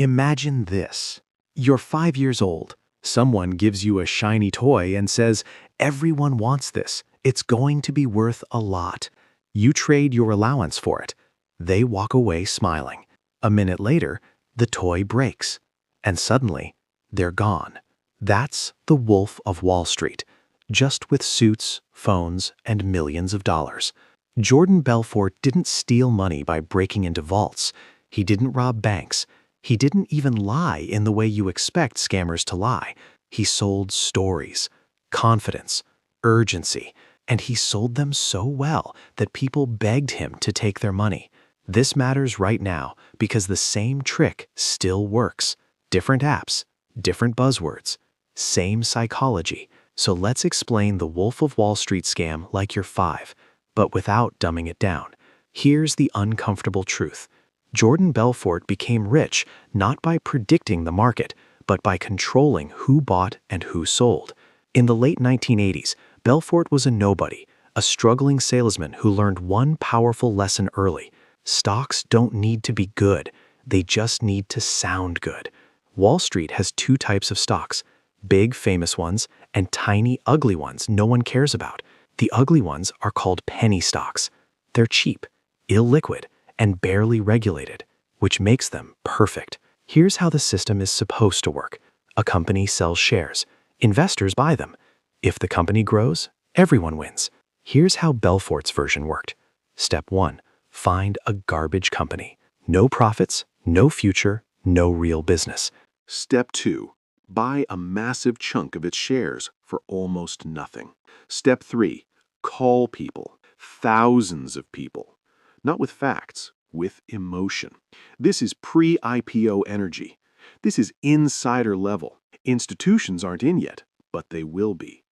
Imagine this. You're 5 years old. Someone gives you a shiny toy and says, "Everyone wants this. It's going to be worth a lot." You trade your allowance for it. They walk away smiling. A minute later, the toy breaks. And suddenly, they're gone. That's the Wolf of Wall Street, just with suits, phones, and millions of dollars. Jordan Belfort didn't steal money by breaking into vaults. He didn't rob banks. He didn't even lie in the way you expect scammers to lie. He sold stories, confidence, urgency, and he sold them so well that people begged him to take their money. This matters right now because the same trick still works. Different apps, different buzzwords, same psychology. So let's explain the Wolf of Wall Street scam like you're 5, but without dumbing it down. Here's the uncomfortable truth. Jordan Belfort became rich not by predicting the market, but by controlling who bought and who sold. In the late 1980s, Belfort was a nobody, a struggling salesman who learned one powerful lesson early. Stocks don't need to be good, they just need to sound good. Wall Street has two types of stocks, big famous ones and tiny ugly ones no one cares about. The ugly ones are called penny stocks. They're cheap, illiquid, and barely regulated, which makes them perfect. Here's how the system is supposed to work. A company sells shares. Investors buy them. If the company grows, everyone wins. Here's how Belfort's version worked. Step 1. Find a garbage company. No profits, no future, no real business. Step 2. Buy a massive chunk of its shares for almost nothing. Step 3. Call people. Thousands of people. Not with facts, with emotion. This is pre-IPO energy. This is insider level. Institutions aren't in yet, but they will be.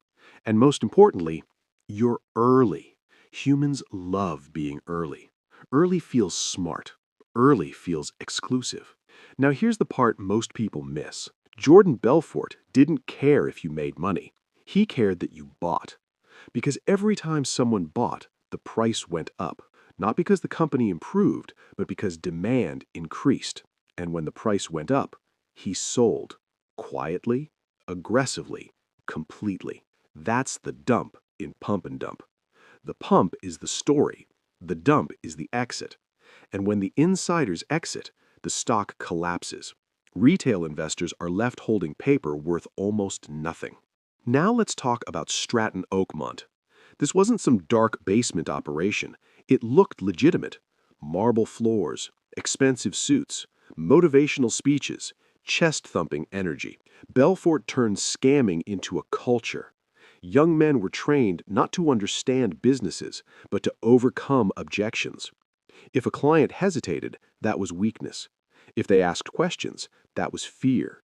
And most importantly, you're early. Humans love being early. Early feels smart. Early feels exclusive. Now here's the part most people miss. Jordan Belfort didn't care if you made money. He cared that you bought. Because every time someone bought, the price went up. Not because the company improved, but because demand increased. And when the price went up, he sold. Quietly, aggressively, completely. That's the dump in pump and dump. The pump is the story. The dump is the exit. And when the insiders exit, the stock collapses. Retail investors are left holding paper worth almost nothing. Now let's talk about Stratton Oakmont. This wasn't some dark basement operation. It looked legitimate. Marble floors, expensive suits, motivational speeches, chest-thumping energy. Belfort turned scamming into a culture. Young men were trained not to understand businesses, but to overcome objections. If a client hesitated, that was weakness. If they asked questions, that was fear.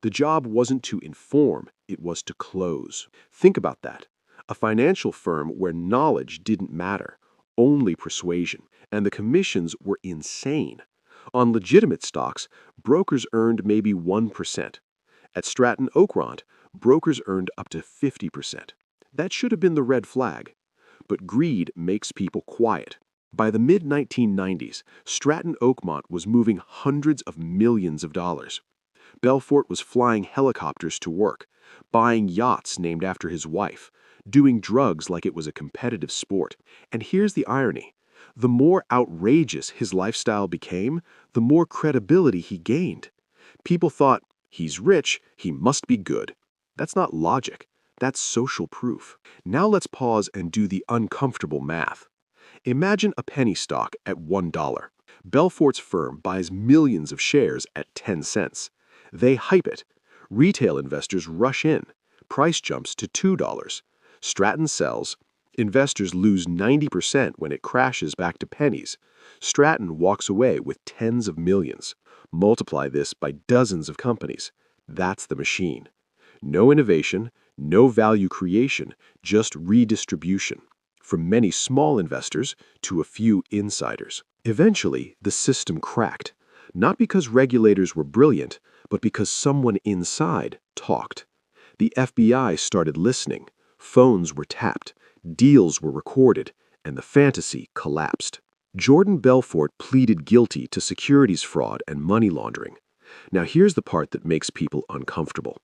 The job wasn't to inform, it was to close. Think about that. A financial firm where knowledge didn't matter, only persuasion, and the commissions were insane. On legitimate stocks, brokers earned maybe 1%. At Stratton Oakmont, brokers earned up to 50%. That should have been the red flag. But greed makes people quiet. By the mid-1990s, Stratton Oakmont was moving hundreds of millions of dollars. Belfort was flying helicopters to work, buying yachts named after his wife, doing drugs like it was a competitive sport. And here's the irony. The more outrageous his lifestyle became, the more credibility he gained. People thought, he's rich, he must be good. That's not logic. That's social proof. Now let's pause and do the uncomfortable math. Imagine a penny stock at $1. Belfort's firm buys millions of shares at 10 cents. They hype it. Retail investors rush in. Price jumps to $2. Stratton sells. Investors lose 90% when it crashes back to pennies. Stratton walks away with tens of millions. Multiply this by dozens of companies. That's the machine. No innovation, no value creation, just redistribution. From many small investors to a few insiders. Eventually, the system cracked. Not because regulators were brilliant, but because someone inside talked. The FBI started listening. Phones were tapped. Deals were recorded. And the fantasy collapsed. Jordan Belfort pleaded guilty to securities fraud and money laundering. Now here's the part that makes people uncomfortable.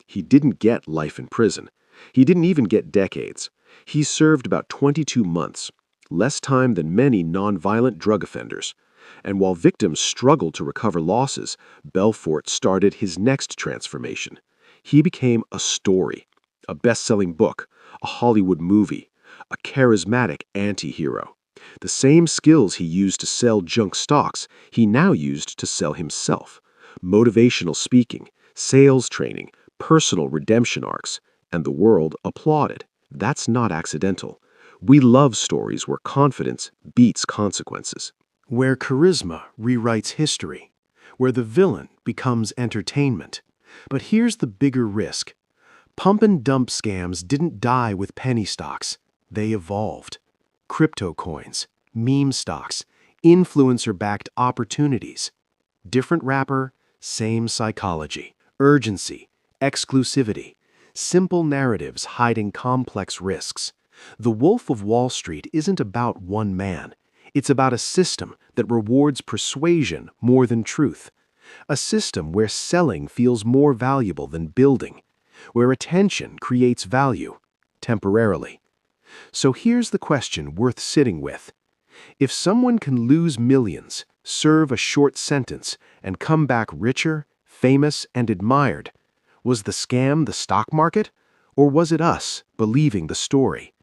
He didn't get life in prison. He didn't even get decades. He served about 22 months, less time than many nonviolent drug offenders. And while victims struggled to recover losses, Belfort started his next transformation. He became a story, a best-selling book, a Hollywood movie, a charismatic anti-hero. The same skills he used to sell junk stocks, he now used to sell himself. Motivational speaking, sales training, personal redemption arcs, and the world applauded. That's not accidental. We love stories where confidence beats consequences. Where charisma rewrites history, where the villain becomes entertainment. But here's the bigger risk. Pump and dump scams didn't die with penny stocks. They evolved. Crypto coins, meme stocks, influencer-backed opportunities. Different wrapper, same psychology. Urgency, exclusivity, simple narratives hiding complex risks. The Wolf of Wall Street isn't about one man. It's about a system that rewards persuasion more than truth. A system where selling feels more valuable than building, where attention creates value, temporarily. So here's the question worth sitting with. If someone can lose millions, serve a short sentence, and come back richer, famous, and admired, was the scam the stock market? Or was it us believing the story?